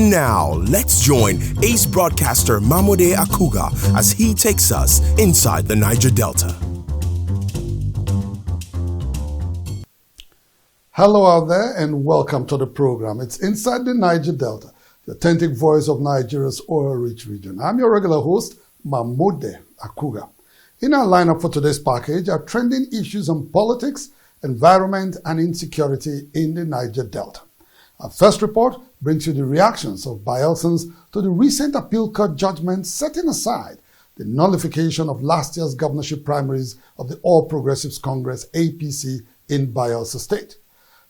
And now, let's join ace broadcaster Mamode Akugha as he takes us inside the Niger Delta. Hello out there and welcome to the program. It's Inside the Niger Delta, the authentic voice of Nigeria's oil-rich region. I'm your regular host, Mamode Akugha. In our lineup for today's package are trending issues on politics, environment, and insecurity in the Niger Delta. Our first report brings you the reactions of Bayelsans to the recent appeal court judgment setting aside the nullification of last year's governorship primaries of the All Progressives Congress APC in Bayelsa State.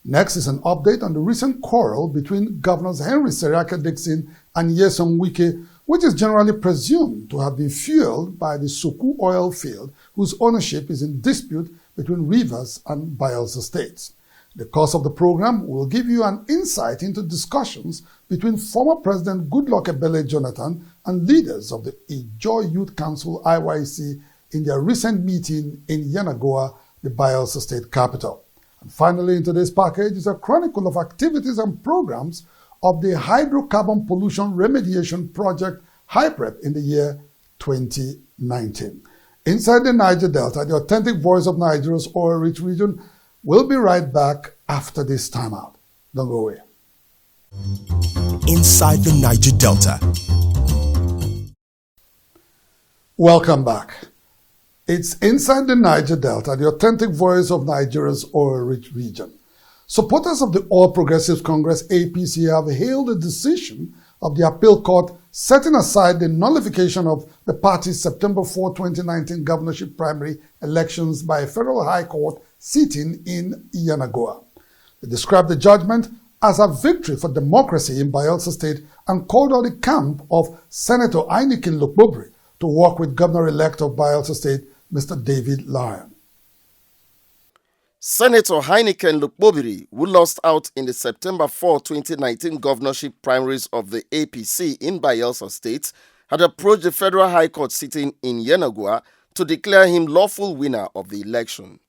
Next is an update on the recent quarrel between Governors Henry Seriake Dickson and Nyesom Wike, which is generally presumed to have been fueled by the Soku oil field, whose ownership is in dispute between Rivers and Bayelsa states. The course of the program will give you an insight into discussions between former President Goodluck Ebele Jonathan and leaders of the Ijaw Youth Council IYC in their recent meeting in Yenagoa, the Bayelsa state capital. And finally, in today's package is a chronicle of activities and programs of the Hydrocarbon Pollution Remediation Project HYPREP in the year 2019. Inside the Niger Delta, the authentic voice of Nigeria's oil-rich region. We'll be right back after this timeout. Don't go away. Inside the Niger Delta. Welcome back. It's Inside the Niger Delta, the authentic voice of Nigeria's oil-rich region. Supporters of the All Progressives Congress APC have hailed the decision of the appeal court setting aside the nullification of the party's September 4, 2019 governorship primary elections by a federal high court sitting in Yenagoa. They described the judgment as a victory for democracy in Bayelsa State and called on the camp of Senator Einikin Lukbobri to work with Governor-elect of Bayelsa State, Mr. David Lyon. Senator Heineken Lukbobiri, who lost out in the September 4, 2019 governorship primaries of the APC in Bayelsa State, had approached the Federal High Court sitting in Yenagoa to declare him lawful winner of the election.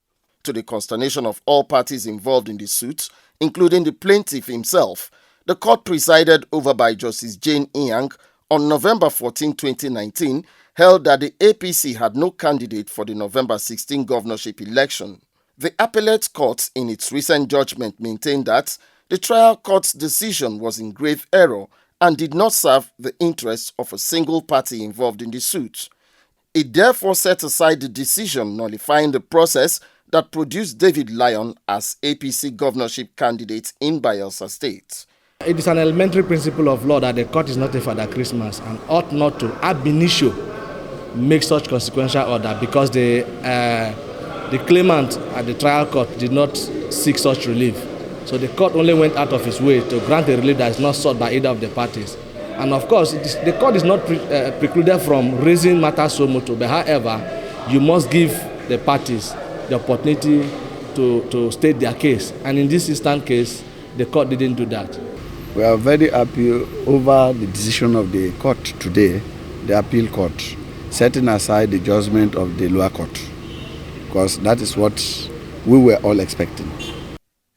To the consternation of all parties involved in the suit, including the plaintiff himself, the court presided over by Justice Jane Inyang on November 14, 2019, held that the APC had no candidate for the November 16 governorship election. The appellate court in its recent judgment maintained that the trial court's decision was in grave error and did not serve the interests of a single party involved in the suit. It therefore set aside the decision nullifying the process that produced David Lyon as APC governorship candidate in Bayelsa State. It is an elementary principle of law that the court is not a Father Christmas and ought not to ab initio make such consequential order because the claimant at the trial court did not seek such relief. So the court only went out of its way to grant a relief that is not sought by either of the parties. And of course, the court is not precluded from raising matters so motu, but however, you must give the parties the opportunity to state their case. And in this instant case, the court didn't do that. We are very happy over the decision of the court today, the appeal court, setting aside the judgment of the lower court, because that is what we were all expecting.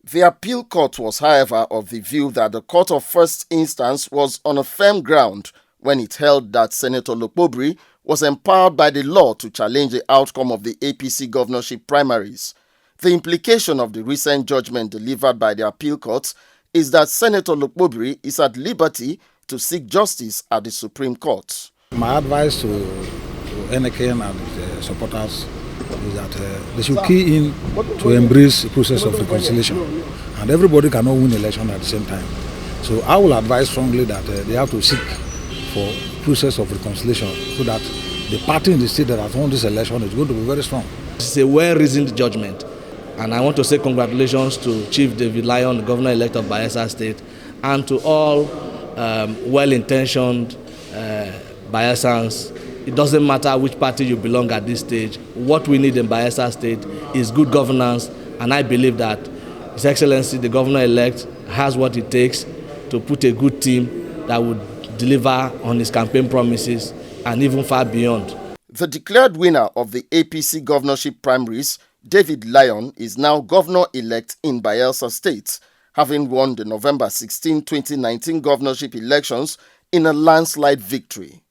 The appeal court was, however, of the view that the court of first instance was on a firm ground when it held that Senator Lukbobiri was empowered by the law to challenge the outcome of the APC governorship primaries. The implication of the recent judgment delivered by the appeal court is that Senator Lukbobiri is at liberty to seek justice at the Supreme Court. My advice to Heineken and the supporters is that they should key in to embrace the process of reconciliation. And everybody cannot win election at the same time. So I will advise strongly that they have to seek for process of reconciliation so that the party in the state that has won this election is going to be very strong. It's a well-reasoned judgment. And I want to say congratulations to Chief David Lyon, the governor-elect of Bayelsa State, and to all well-intentioned Bayelsans. It doesn't matter which party you belong at this stage. What we need in Bayelsa State is good governance, and I believe that His Excellency, the governor-elect, has what it takes to put a good team that would deliver on his campaign promises and even far beyond. The declared winner of the APC governorship primaries, David Lyon, is now governor-elect in Bayelsa State, having won the November 16, 2019 governorship elections in a landslide victory.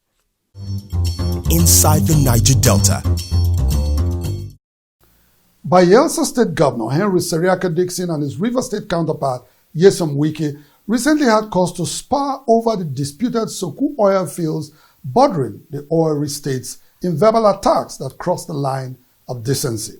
Inside the Niger Delta. Bayelsa State Governor Henry Seriaka Dickson and his River State counterpart Nyesom Wike recently had cause to spar over the disputed Soku oil fields bordering the oil-rich states in verbal attacks that crossed the line of decency.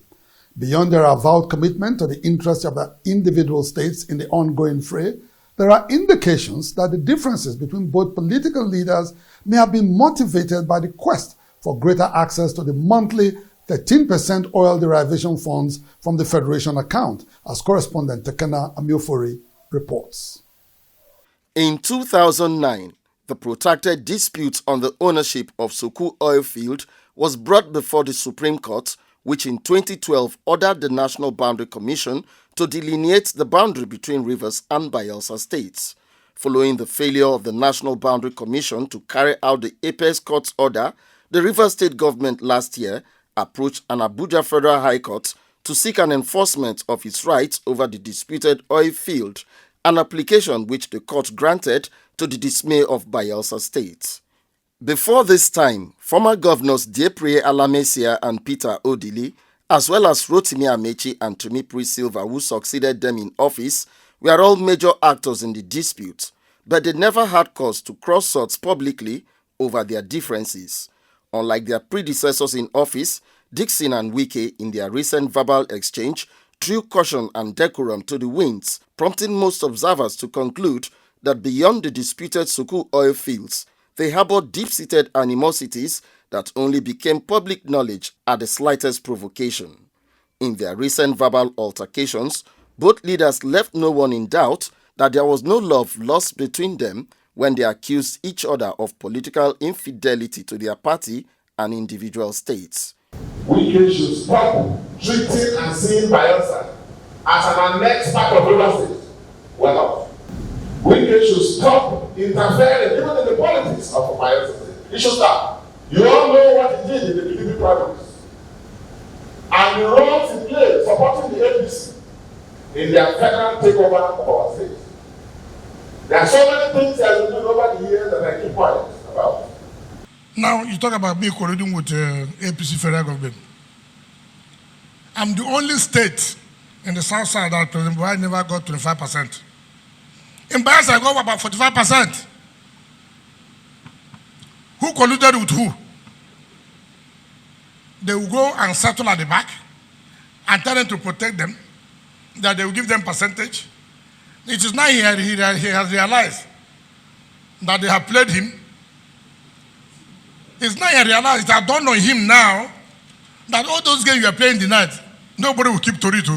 Beyond their avowed commitment to the interests of the individual states in the ongoing fray, there are indications that the differences between both political leaders may have been motivated by the quest for greater access to the monthly 13% oil derivation funds from the Federation account, as correspondent Tekena Amiofori reports. In 2009, the protracted dispute on the ownership of Soku oil field was brought before the Supreme Court, which in 2012 ordered the National Boundary Commission to delineate the boundary between Rivers and Bayelsa states. Following the failure of the National Boundary Commission to carry out the Apex Court's order, the Rivers State government last year approached an Abuja Federal High Court to seek an enforcement of its rights over the disputed oil field, an application which the court granted to the dismay of Bayelsa State. Before this time, former governors Dieprie Alamesia and Peter Odili, as well as Rotimi Amechi and Tumipri Silva, who succeeded them in office, were all major actors in the dispute, but they never had cause to cross swords publicly over their differences. Unlike their predecessors in office, Dickson and Wike, in their recent verbal exchange, threw caution and decorum to the winds, prompting most observers to conclude that beyond the disputed Soku oil fields, they harbored deep-seated animosities that only became public knowledge at the slightest provocation. In their recent verbal altercations, both leaders left no one in doubt that there was no love lost between them when they accused each other of political infidelity to their party and individual states. We should stop treating and seeing Bayelsa as an annexed part of River State. Well, we should stop interfering even in the politics of Bayelsa State. It should stop. You all know what it did in the PDP primaries. And the roles it played supporting the APC in their federal takeover of our state. There are so many things that have been doing over the years that I keep quiet about. Now, you talk about me colluding with APC federal government. I'm the only state in the south side that President Buhari never got 25%. In Bayelsa, I got about 45%. Who colluded with who? They will go and settle at the back and tell them to protect them, that they will give them percentage. It is now he has realized that they have played him. It's now he realized that dawned on him now that all those games you are playing the night, nobody will keep to it.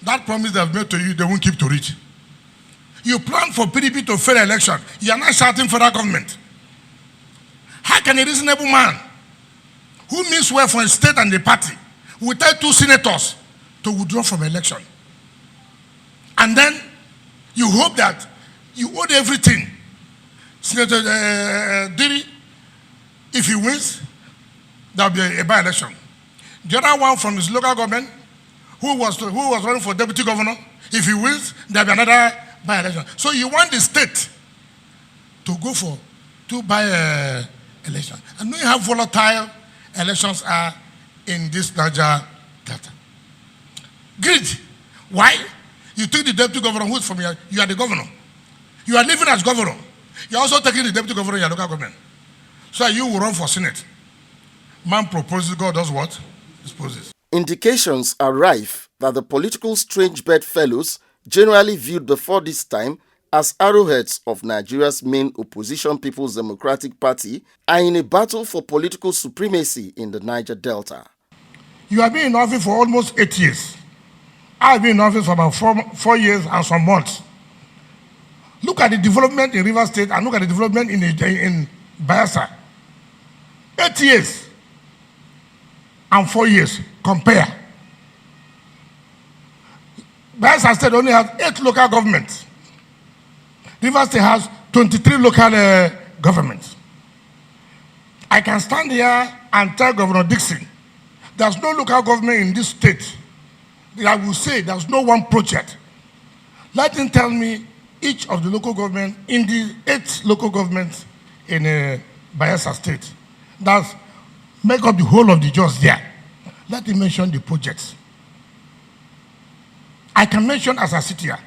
That promise they have made to you, they won't keep to it. You plan for PDP to fail election. You are not shouting federal government. How can a reasonable man who means well for a state and a party will tell two senators to withdraw from election? And then you hope that you owe everything. Senator Diri, if he wins, there will be a by-election. The other one from his local government, who was running for deputy governor, if he wins, there will be another by-election. So you want the state to go for two by-elections. And know how volatile elections are in this Niger Delta. Greed. Why? You take the deputy governor who's from here, you are the governor. You are living as governor. You are also taking the deputy governor in your local government. So you will run for Senate. Man proposes, God does what? Disposes. Indications are rife that the political strange bedfellows, generally viewed before this time as arrowheads of Nigeria's main opposition People's Democratic Party, are in a battle for political supremacy in the Niger Delta. You have been in office for almost 8 years. I've been in office for about 4 years and some months. Look at the development in River State and look at the development in Bayelsa. 8 years and 4 years. Compare. Bayelsa State only has 8 local governments. River State has 23 local governments. I can stand here and tell Governor Dickson, there's no local government in this state that I will say there's no one project Let him tell me each of the local government in the 8 local governments in Bayelsa State that make up the whole of the just there. Let him mention the projects. I can mention as I sit here,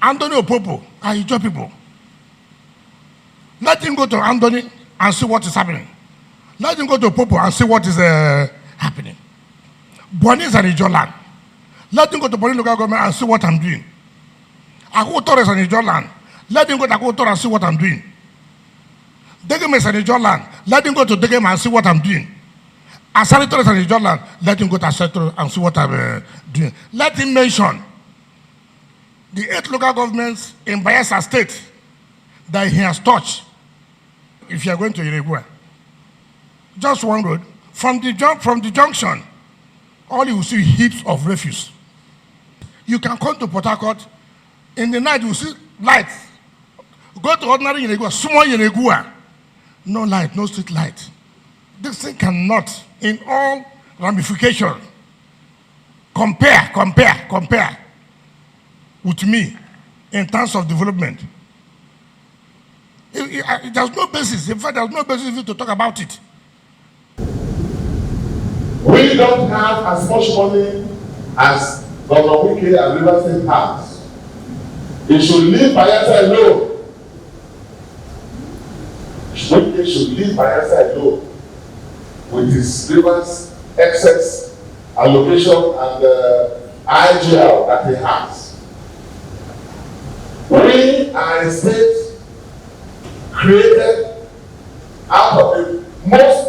Anthony Opopo, Ijaw people. Let him go to Anthony and see what is happening. Let him go to Opopo and see what is happening. Bonny is an Ijaw land. Let him go to Bonny local government and see what I'm doing. Akugha Torres and Ijaw land. Let him go to Akugha Torres and see what I'm doing. Dickson is an Ijaw land. Let him go to Dickson and see what I'm doing. Asari Torres and Ijaw land. Let him go to Asari Torres and see what I'm doing. Let him mention the 8 local governments in Bayelsa State that he has touched. If you are going to Ijaw, just one road from the junction, all you will see heaps of refuse. You can come to Port Harcourt. In the night, you see lights. Go to ordinary Yenegua, small Yenegua. No light, no street light. This thing cannot, in all ramifications, compare with me in terms of development. There's no basis. In fact, there's no basis to talk about it. We don't have as much money as Governor Wike and Rivers State has. He should leave Bayelsa alone. Wike should leave Bayelsa alone with his Rivers excess allocation and Ijaw that he has. We are a state created out of the most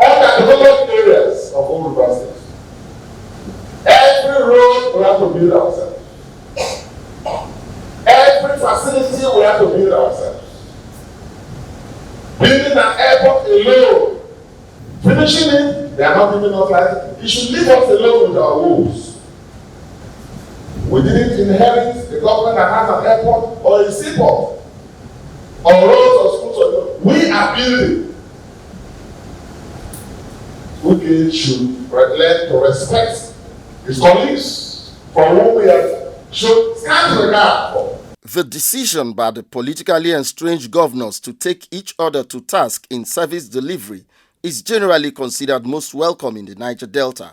underdeveloped areas of all Rivers State. Every road we have to build ourselves. Every facility we have to build ourselves. Building an airport alone, finishing it, they are not giving us life. You should leave us alone with our woes. We didn't inherit a government that has an airport or a seaport or roads or schools. We are building. Wike should learn to respect his colleagues for whom we have shown scant regard for. The decision by the politically estranged governors to take each other to task in service delivery is generally considered most welcome in the Niger Delta.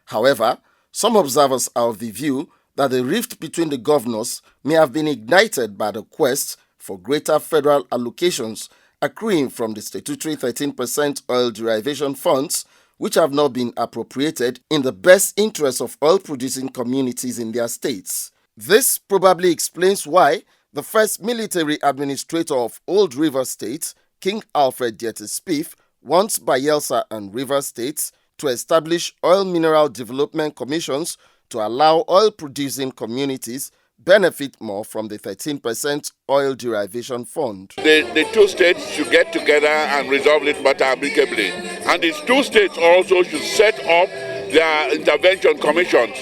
However, some observers are of the view that the rift between the governors may have been ignited by the quest for greater federal allocations accruing from the statutory 13% oil derivation funds, which have not been appropriated in the best interest of oil-producing communities in their states. This probably explains why the first military administrator of Old River State, King Alfred Spieth, wants Bayelsa and River States to establish oil mineral development commissions to allow oil-producing communities benefit more from the 13% oil derivation fund. The 2 states should get together and resolve it better amicably. And these 2 states also should set up their intervention commissions.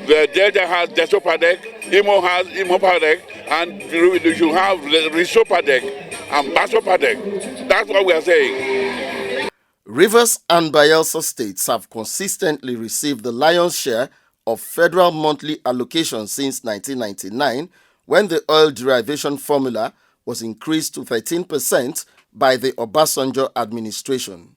The Delta has Desopadec, Imo has Imopadec, and you should have Risopadec and Basopadec. That's what we are saying. Rivers and Bayelsa states have consistently received the lion's share of federal monthly allocation since 1999, when the oil derivation formula was increased to 13% by the Obasanjo administration.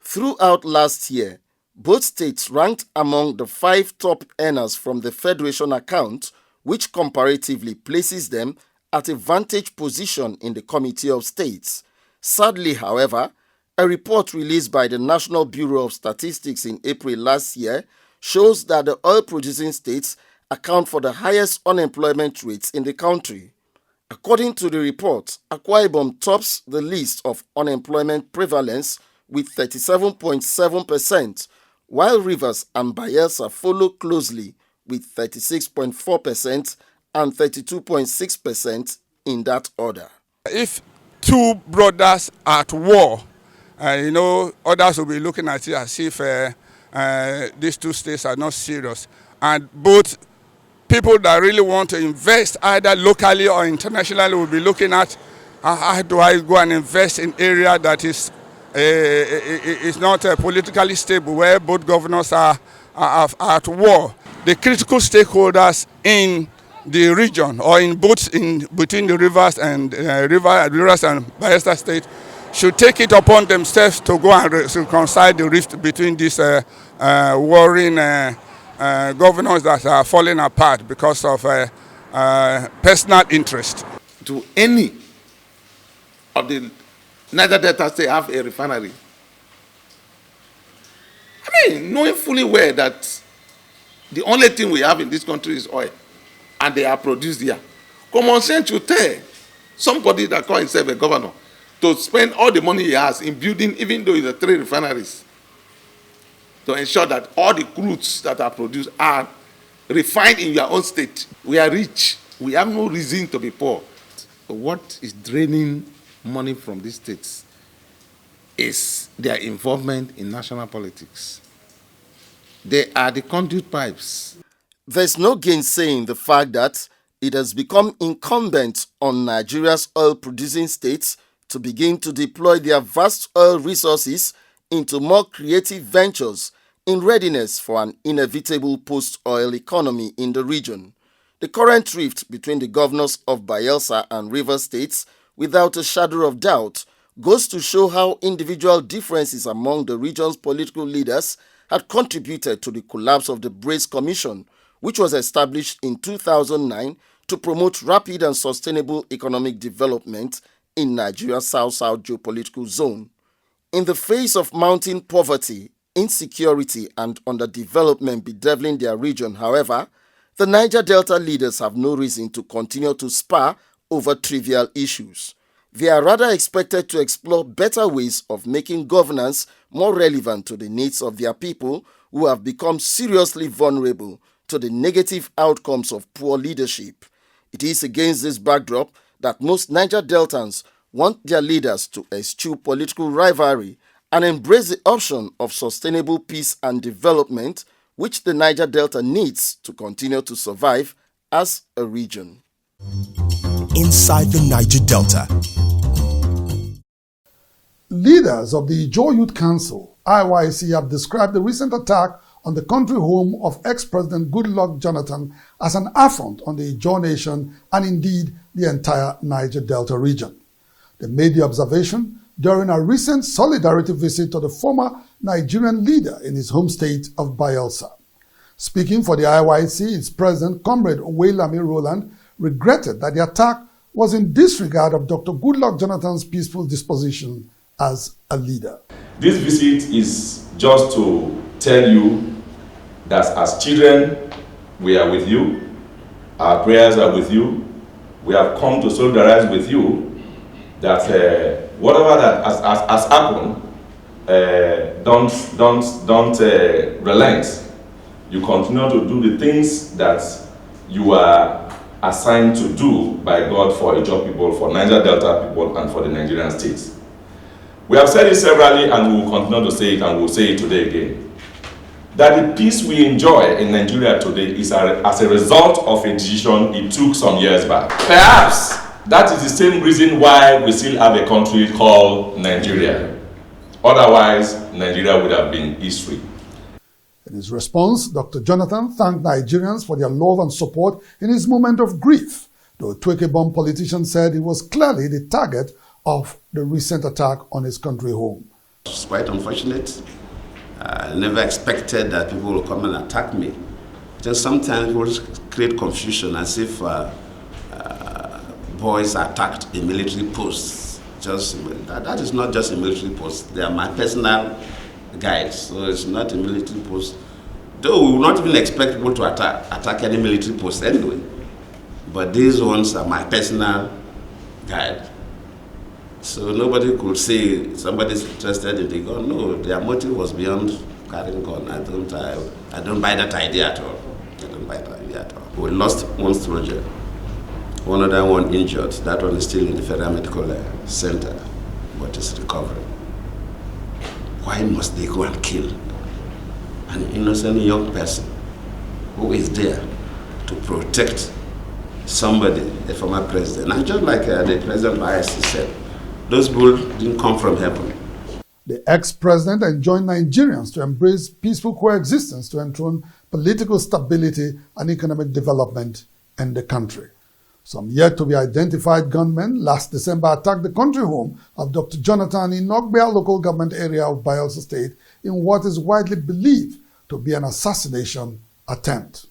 Throughout last year, both states ranked among the 5 top earners from the Federation account, which comparatively places them at a vantage position in the Committee of States. Sadly, however, a report released by the National Bureau of Statistics in April last year shows that the oil-producing states account for the highest unemployment rates in the country. According to the report, Akwa Ibom tops the list of unemployment prevalence with 37.7%, while Rivers and Bayelsa follow closely with 36.4% and 32.6% in that order. If 2 brothers are at war, others will be looking at it as if these 2 states are not serious. And both people that really want to invest either locally or internationally will be looking at how do I go and invest in area that is not politically stable, where both governors are at war. The critical stakeholders in the region, or in both in between the rivers and rivers and Bayelsa State, should take it upon themselves to go and reconcile the rift between these warring governors that are falling apart because of personal interest. To any of the Niger Delta State have a refinery. I mean, knowing fully well that the only thing we have in this country is oil, and they are produced here. Common sense should tell somebody that calls himself a governor to spend all the money he has in building, even though it's 3 refineries, to ensure that all the crudes that are produced are refined in your own state. We are rich. We have no reason to be poor. What is draining money from these states is their involvement in national politics. They are the conduit pipes. There's no gainsaying the fact that it has become incumbent on Nigeria's oil-producing states to begin to deploy their vast oil resources into more creative ventures in readiness for an inevitable post-oil economy in the region. The current rift between the governors of Bayelsa and Rivers states, without a shadow of doubt, goes to show how individual differences among the region's political leaders had contributed to the collapse of the Brace Commission, which was established in 2009 to promote rapid and sustainable economic development in Nigeria's South-South geopolitical zone. In the face of mounting poverty, insecurity, and underdevelopment bedeviling their region, however, the Niger Delta leaders have no reason to continue to spar over trivial issues. They are rather expected to explore better ways of making governance more relevant to the needs of their people who have become seriously vulnerable to the negative outcomes of poor leadership. It is against this backdrop that most Niger Deltans want their leaders to eschew political rivalry and embrace the option of sustainable peace and development, which the Niger Delta needs to continue to survive as a region. Inside the Niger Delta. Leaders of the Ijaw Youth Council, IYC, have described the recent attack on the country home of ex-President Goodluck Jonathan as an affront on the Ijaw nation and indeed the entire Niger Delta region. They made the observation during a recent solidarity visit to the former Nigerian leader in his home state of Bayelsa. Speaking for the IYC, its president, Comrade Owelami Roland, regretted that the attack was in disregard of Dr. Goodluck Jonathan's peaceful disposition as a leader. This visit is just to tell you that as children, we are with you, our prayers are with you, we have come to solidarize with you, that whatever that has happened, don't relent. You continue to do the things that you are assigned to do by God for Ijaw people, for Niger Delta people, and for the Nigerian states. We have said it severally, and we will continue to say it, and we will say it today again, that the peace we enjoy in Nigeria today is as a result of a decision it took some years back. Perhaps that is the same reason why we still have a country called Nigeria. Otherwise, Nigeria would have been history. In his response, Dr. Jonathan thanked Nigerians for their love and support in his moment of grief. The Otweke-born politician said he was clearly the target of the recent attack on his country home. It's quite unfortunate. I never expected that people will come and attack me. Just sometimes people create confusion as if boys attacked a military post. That is not just a military post. They are my personal guides, so it's not a military post. Though we will not even expect people to attack any military post anyway. But these ones are my personal guide. So nobody could say somebody's interested in the gun. No, their motive was beyond carrying gun. I don't buy that idea at all. I don't buy that idea at all. We lost one soldier, one other one injured. That one is still in the Federal Medical Center, but is recovering. Why must they go and kill an innocent young person who is there to protect somebody, a former president? And just like the president of ISC said, those bulls didn't come from heaven. The ex-president enjoined Nigerians to embrace peaceful coexistence to enthrone political stability and economic development in the country. Some yet to be identified gunmen last December attacked the country home of Dr. Jonathan in Ogoni local government area of Bayelsa State in what is widely believed to be an assassination attempt.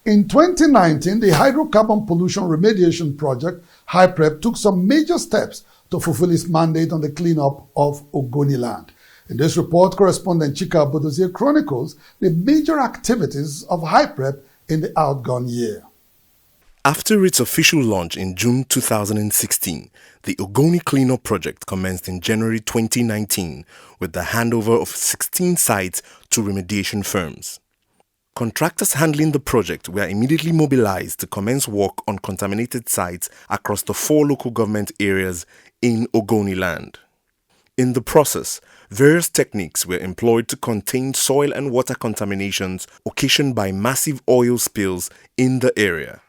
In 2019, the Hydrocarbon Pollution Remediation Project, HYPREP, took some major steps to fulfill its mandate on the cleanup of Ogoni land. In this report, correspondent Chika Bodozie chronicles the major activities of HYPREP in the outgone year. After its official launch in June 2016, the Ogoni Clean project commenced in January 2019 with the handover of 16 sites to remediation firms. Contractors handling the project were immediately mobilized to commence work on contaminated sites across the 4 local government areas in Ogoni land. In the process, various techniques were employed to contain soil and water contaminations occasioned by massive oil spills in the area.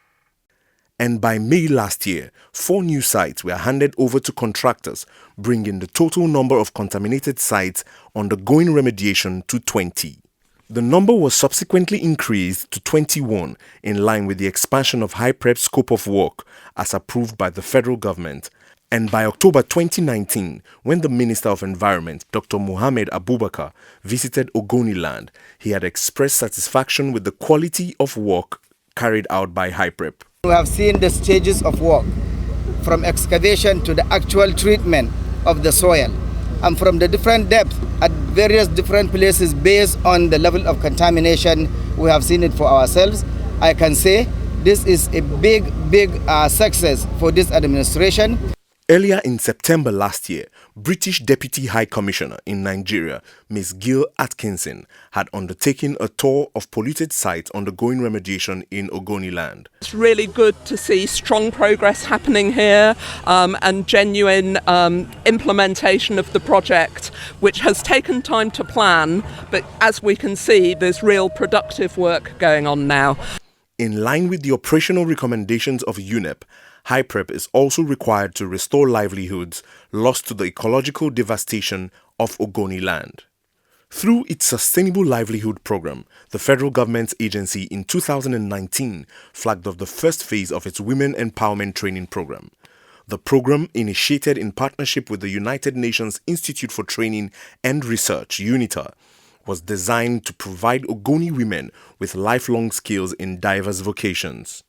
And by May last year, 4 new sites were handed over to contractors, bringing the total number of contaminated sites undergoing remediation to 20. The number was subsequently increased to 21 in line with the expansion of HYPREP's scope of work as approved by the federal government. And by October 2019, when the Minister of Environment, Dr. Mohammed Abubakar, visited Ogoni land, he had expressed satisfaction with the quality of work carried out by HYPREP. We have seen the stages of work, from excavation to the actual treatment of the soil, and from the different depths at various different places based on the level of contamination. We have seen it for ourselves. I can say this is a big success for this administration. Earlier in September last year, British Deputy High Commissioner in Nigeria, Ms. Gill Atkinson, had undertaken a tour of polluted sites undergoing remediation in Ogoni land. It's really good to see strong progress happening here and genuine implementation of the project, which has taken time to plan, but as we can see, there's real productive work going on now. In line with the operational recommendations of UNEP, HYPREP is also required to restore livelihoods lost to the ecological devastation of Ogoni land. Through its Sustainable Livelihood Program, the federal government's agency in 2019 flagged off the first phase of its Women Empowerment Training Program. The program, initiated in partnership with the United Nations Institute for Training and Research, UNITA, was designed to provide Ogoni women with lifelong skills in diverse vocations.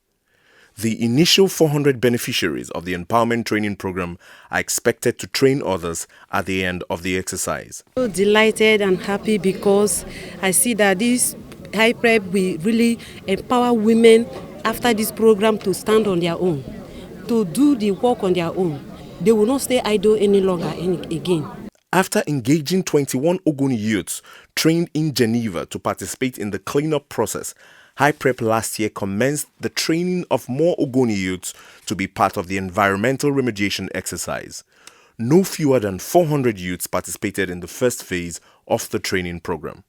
The initial 400 beneficiaries of the Empowerment Training Program are expected to train others at the end of the exercise. So delighted and happy because I see that this HYPREP will really empower women after this program to stand on their own, to do the work on their own. They will not stay idle any longer again. After engaging 21 Ogoni youths trained in Geneva to participate in the cleanup process, HYPREP last year commenced the training of more Ogoni youths to be part of the environmental remediation exercise. No fewer than 400 youths participated in the first phase of the training program.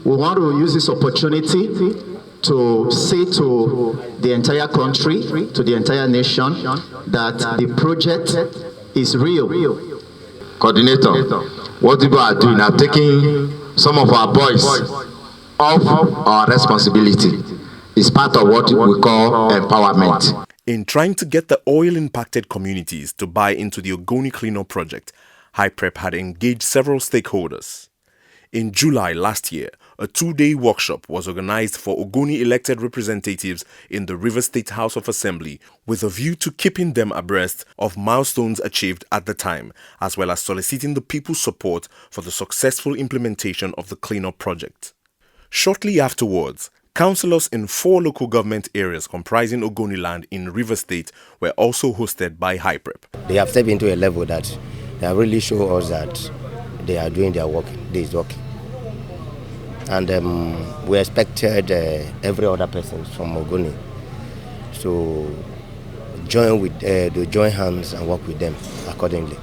We want to use this opportunity to say to the entire country, to the entire nation, that the project is real. Coordinator, what people are doing are taking some of our boys off our responsibility. It's part of what we call empowerment. In trying to get the oil-impacted communities to buy into the Ogoni Clean project, HYPREP had engaged several stakeholders. In July last year, a 2-day workshop was organized for Ogoni elected representatives in the River State House of Assembly with a view to keeping them abreast of milestones achieved at the time, as well as soliciting the people's support for the successful implementation of the cleanup project. Shortly afterwards, councillors in 4 local government areas comprising Ogoni land in River State were also hosted by HYPREP. They have stepped into a level that they have really shown us that they are doing their work, day's work. And we expected every other person from Ogoni to join hands and work with them accordingly.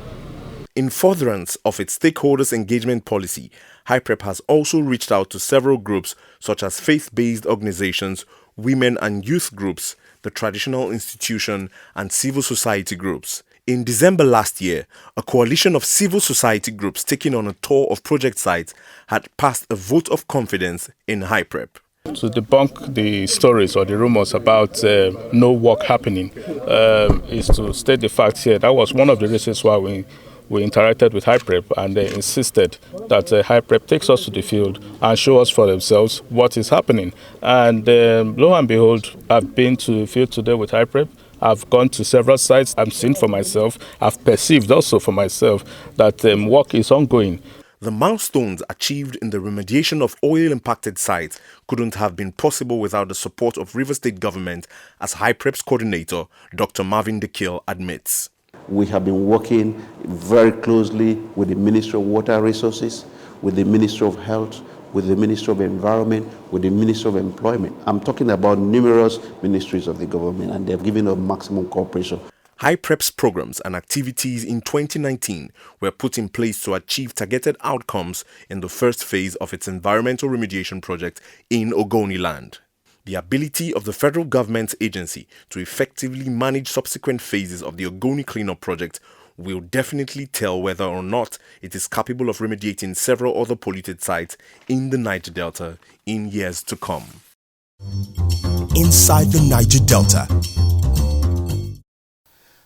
In furtherance of its stakeholders' engagement policy, HYPREP has also reached out to several groups such as faith-based organizations, women and youth groups, the traditional institution, and civil society groups. In December last year, a coalition of civil society groups taking on a tour of project sites had passed a vote of confidence in HYPREP. to debunk the stories or the rumors about no work happening is to state the facts here. That was one of the reasons why we interacted with HYPREP, and they insisted that HYPREP takes us to the field and show us for themselves what is happening. And lo and behold, I've been to the field today with HYPREP. I've gone to several sites. I've seen for myself. I've perceived also for myself that work is ongoing. The milestones achieved in the remediation of oil-impacted sites couldn't have been possible without the support of River State government, as HYPREP's coordinator, Dr. Marvin Dekil, admits. We have been working very closely with the Ministry of Water Resources, with the Ministry of Health, with the Ministry of Environment, with the Ministry of Employment. I'm talking about numerous ministries of the government, and they've given us maximum cooperation. HYPREP's programs and activities in 2019 were put in place to achieve targeted outcomes in the first phase of its environmental remediation project in Ogoni land. The ability of the federal government agency to effectively manage subsequent phases of the Ogoni Cleanup project will definitely tell whether or not it is capable of remediating several other polluted sites in the Niger Delta in years to come. Inside the Niger Delta.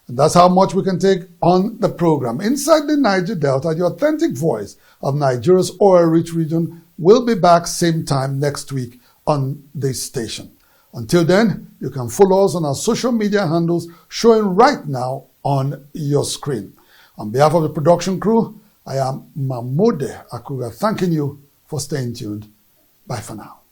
And that's how much we can take on the program. Inside the Niger Delta, the authentic voice of Nigeria's oil-rich region will be back same time next week on this station. Until then, you can follow us on our social media handles showing right now on your screen. On behalf of the production crew, I am Mamode Akugha, thanking you for staying tuned. Bye for now.